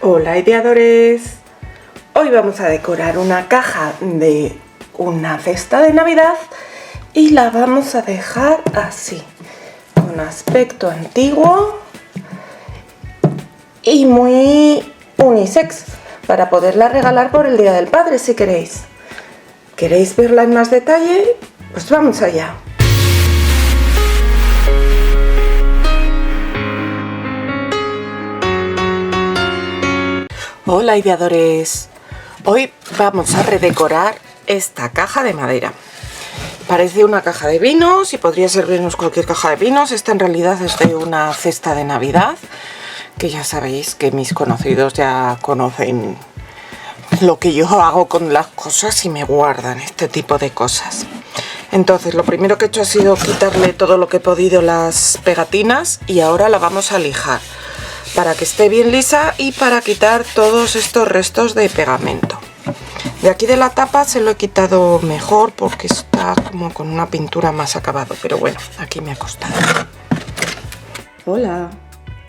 Hola ideadores, hoy vamos a decorar una caja de una cesta de Navidad y la vamos a dejar así, con aspecto antiguo y muy unisex, para poderla regalar por el Día del Padre si queréis. ¿Queréis verla en más detalle? Pues vamos allá. Hola ideadores, hoy vamos a redecorar esta caja de madera. Parece una caja de vinos y podría servirnos cualquier caja de vinos. Esta en realidad es de una cesta de Navidad, que ya sabéis que mis conocidos ya conocen lo que yo hago con las cosas y me guardan este tipo de cosas. Entonces lo primero que he hecho ha sido quitarle todo lo que he podido, las pegatinas, y ahora la vamos a lijar para que esté bien lisa y para quitar todos estos restos de pegamento. De aquí de la tapa se lo he quitado mejor porque está como con una pintura más acabado, pero bueno, aquí me ha costado. Hola,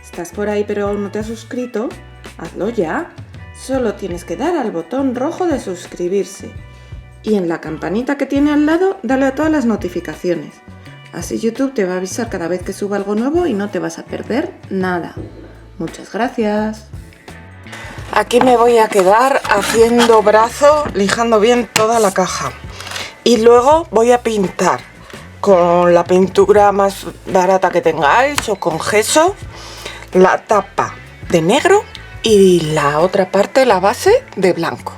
¿estás por ahí pero aún no te has suscrito? Hazlo ya. Solo tienes que dar al botón rojo de suscribirse y en la campanita que tiene al lado dale a todas las notificaciones. Así YouTube te va a avisar cada vez que suba algo nuevo y no te vas a perder nada. Muchas gracias. Aquí me voy a quedar haciendo brazo, lijando bien toda la caja. Y luego voy a pintar con la pintura más barata que tengáis o con gesso la tapa de negro y la otra parte, la base, de blanco.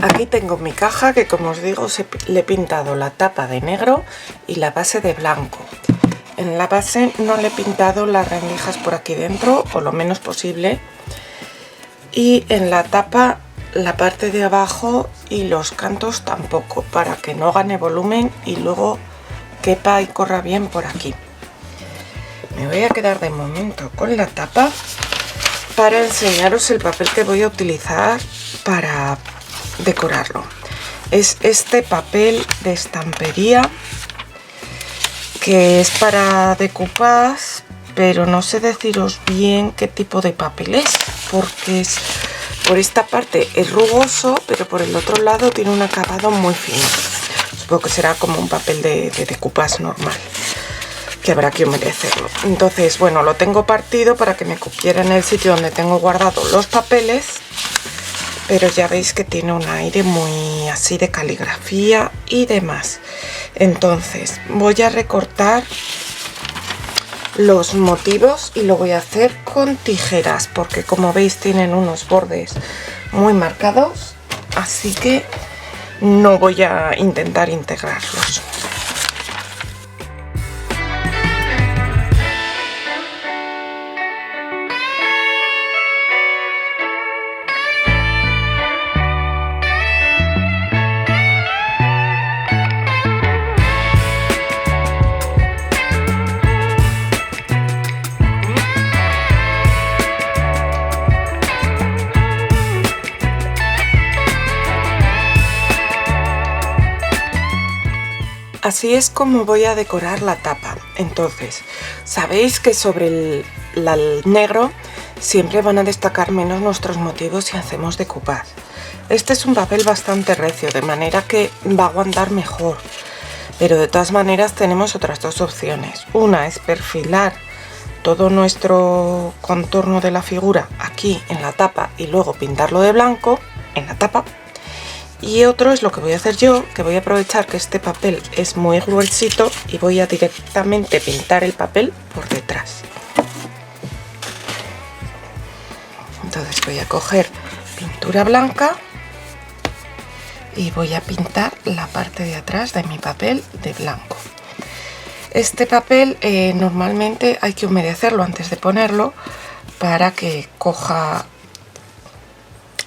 Aquí tengo mi caja que, como os digo, le he pintado la tapa de negro y la base de blanco. En la base no le he pintado las rendijas por aquí dentro, o lo menos posible. Y en la tapa, la parte de abajo y los cantos tampoco, para que no gane volumen y luego quepa y corra bien por aquí. Me voy a quedar de momento con la tapa para enseñaros el papel que voy a utilizar para decorarlo. Es este papel de estampería que es para decoupage, pero no sé deciros bien qué tipo de papel es, porque por esta parte es rugoso, pero por el otro lado tiene un acabado muy fino. Supongo que será como un papel de decoupage normal, que habrá que humedecerlo. Entonces, bueno, lo tengo partido para que me cupiera en el sitio donde tengo guardados los papeles, pero ya veis que tiene un aire muy así de caligrafía y demás. Entonces voy a recortar los motivos y lo voy a hacer con tijeras, porque como veis tienen unos bordes muy marcados, así que no voy a intentar integrarlos. Así es como voy a decorar la tapa. Entonces, sabéis que sobre el negro siempre van a destacar menos nuestros motivos si hacemos decoupage. Este es un papel bastante recio, de manera que va a aguantar mejor. Pero de todas maneras tenemos otras dos opciones. Una es perfilar todo nuestro contorno de la figura aquí en la tapa y luego pintarlo de blanco en la tapa. Y otro es lo que voy a hacer yo, que voy a aprovechar que este papel es muy gruesito y voy a directamente pintar el papel por detrás. Entonces voy a coger pintura blanca y voy a pintar la parte de atrás de mi papel de blanco. Este papel normalmente hay que humedecerlo antes de ponerlo para que coja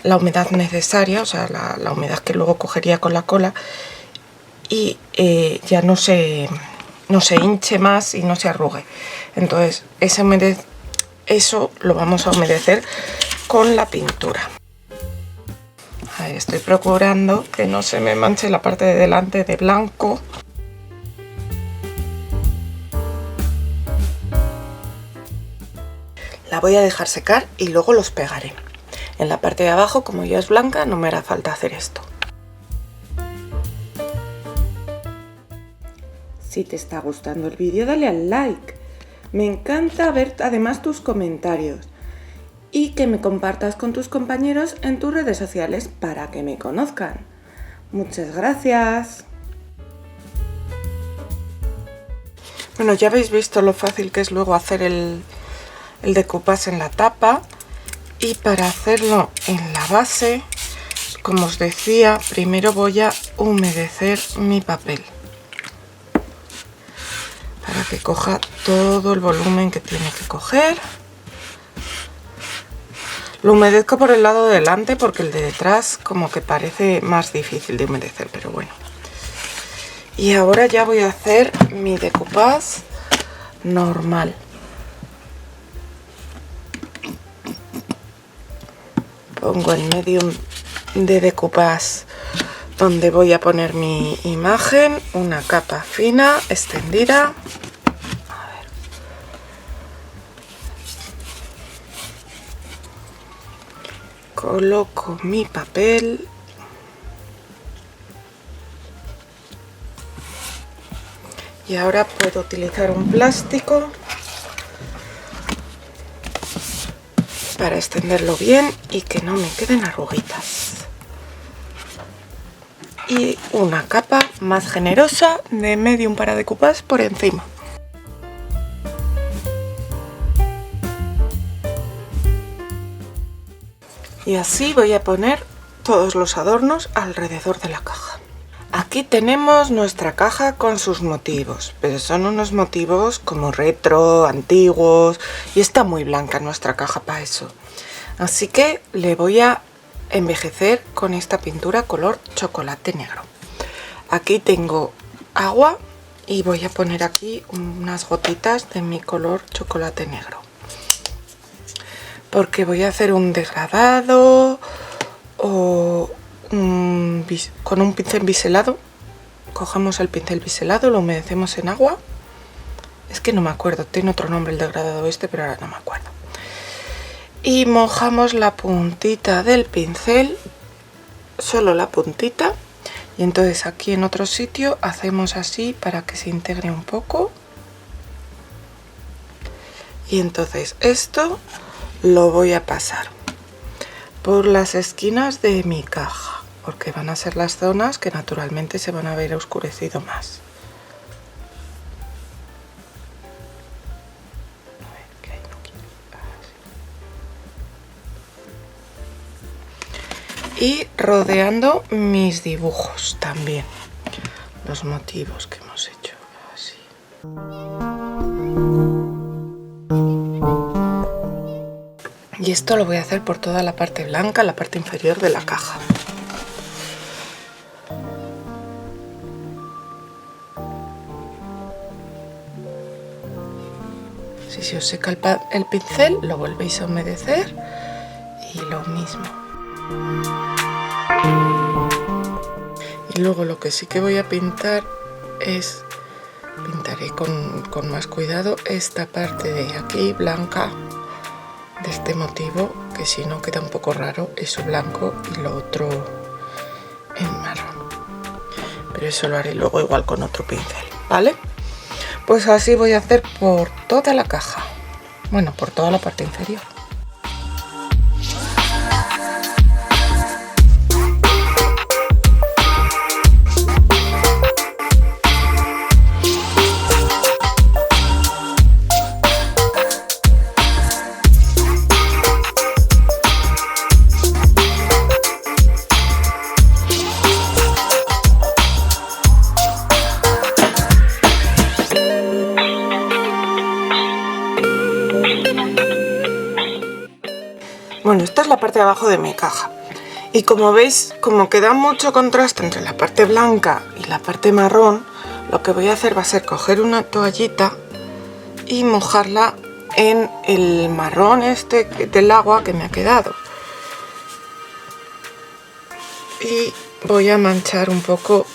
la humedad necesaria, o sea, la humedad que luego cogería con la cola y ya no se hinche más y no se arrugue. Entonces eso lo vamos a humedecer con la pintura. Ahí estoy procurando que no se me manche la parte de delante de blanco. La voy a dejar secar y luego los pegaré. En la parte de abajo, como ya es blanca, no me hará falta hacer esto. Si te está gustando el vídeo, dale al like. Me encanta ver además tus comentarios y que me compartas con tus compañeros en tus redes sociales para que me conozcan. Muchas gracias. Bueno, ya habéis visto lo fácil que es luego hacer el decoupage en la tapa, y para hacerlo en la base, como os decía, primero voy a humedecer mi papel para que coja todo el volumen que tiene que coger. Lo humedezco por el lado de delante porque el de detrás como que parece más difícil de humedecer, pero bueno. Y ahora ya voy a hacer mi decoupage normal. Pongo en medio de decoupage donde voy a poner mi imagen, una capa fina, extendida. A ver. Coloco mi papel. Y ahora puedo utilizar un plástico para extenderlo bien y que no me queden arruguitas. Y una capa más generosa de medium para decoupage por encima. Y así voy a poner todos los adornos alrededor de la caja. Aquí tenemos nuestra caja con sus motivos, pero son unos motivos como retro, antiguos, y está muy blanca nuestra caja para eso. Así que le voy a envejecer con esta pintura color chocolate negro. Aquí tengo agua y voy a poner aquí unas gotitas de mi color chocolate negro, porque voy a hacer un degradado o con un pincel biselado. Cogemos el pincel biselado, lo humedecemos en agua. Es que no me acuerdo, tiene otro nombre el degradado este, pero ahora no me acuerdo. Y mojamos la puntita del pincel, solo la puntita, y entonces aquí en otro sitio hacemos así para que se integre un poco. Y entonces esto lo voy a pasar por las esquinas de mi caja, porque van a ser las zonas que naturalmente se van a ver oscurecido más. Y rodeando mis dibujos también, los motivos que hemos hecho así. Y esto lo voy a hacer por toda la parte blanca, la parte inferior de la caja. Si se os seca el pincel, lo volvéis a humedecer y lo mismo. Y luego lo que sí que voy a pintar es, pintaré con más cuidado esta parte de aquí blanca de este motivo, que si no queda un poco raro, eso blanco y lo otro en marrón. Pero eso lo haré luego igual con otro pincel, ¿vale? Pues así voy a hacer por toda la caja, bueno, por toda la parte inferior. Bueno, esta es la parte de abajo de mi caja. Y como veis, como queda mucho contraste entre la parte blanca y la parte marrón, lo que voy a hacer va a ser coger una toallita y mojarla en el marrón este del agua que me ha quedado. y voy a manchar un poco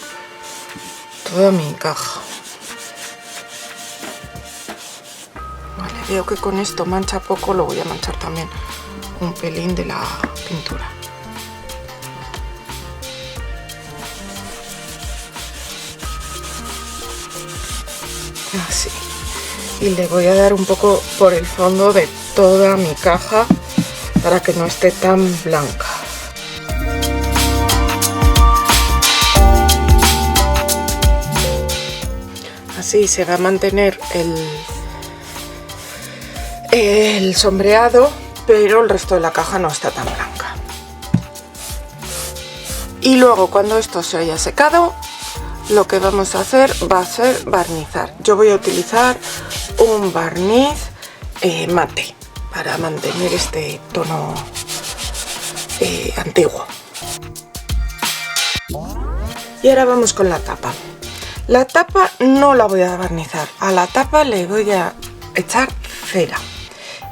toda mi caja. Vale, veo que con esto mancha poco, lo voy a manchar también un pelín de la pintura. Así. Y le voy a dar un poco por el fondo de toda mi caja para que no esté tan blanca. Así se va a mantener el sombreado, pero el resto de la caja no está tan blanca. Y luego, cuando esto se haya secado, lo que vamos a hacer va a ser barnizar. Yo voy a utilizar un barniz mate para mantener este tono antiguo. Y ahora vamos con la tapa. La tapa no la voy a barnizar, a la tapa le voy a echar cera.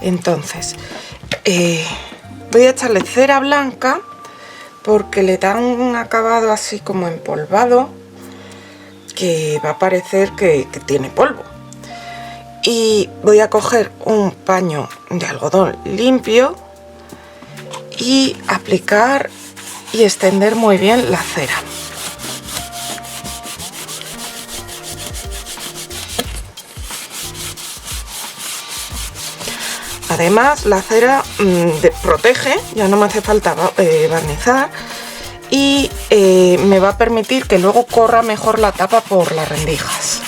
Entonces voy a echarle cera blanca porque le da un acabado así como empolvado que va a parecer que tiene polvo. Y voy a coger un paño de algodón limpio y aplicar y extender muy bien la cera. Además, la cera protege, ya no me hace falta barnizar, y me va a permitir que luego corra mejor la tapa por las rendijas.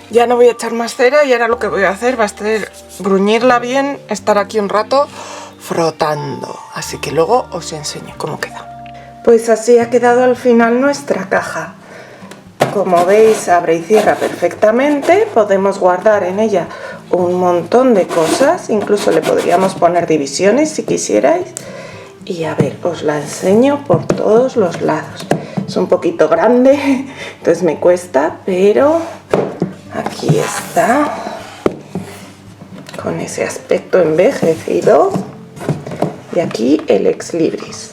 Ya no voy a echar más cera y ahora lo que voy a hacer va a ser bruñirla bien, estar aquí un rato frotando. Así que luego os enseño cómo queda. Pues así ha quedado al final nuestra caja. Como veis, abre y cierra perfectamente. Podemos guardar en ella un montón de cosas. Incluso le podríamos poner divisiones si quisierais. Y a ver, os la enseño por todos los lados. Es un poquito grande, entonces me cuesta, pero aquí está, con ese aspecto envejecido. Y aquí el ex libris.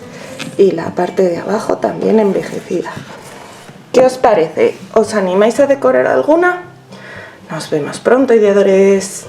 Y la parte de abajo también envejecida. ¿Qué os parece? ¿Os animáis a decorar alguna? Nos vemos pronto, ideadores.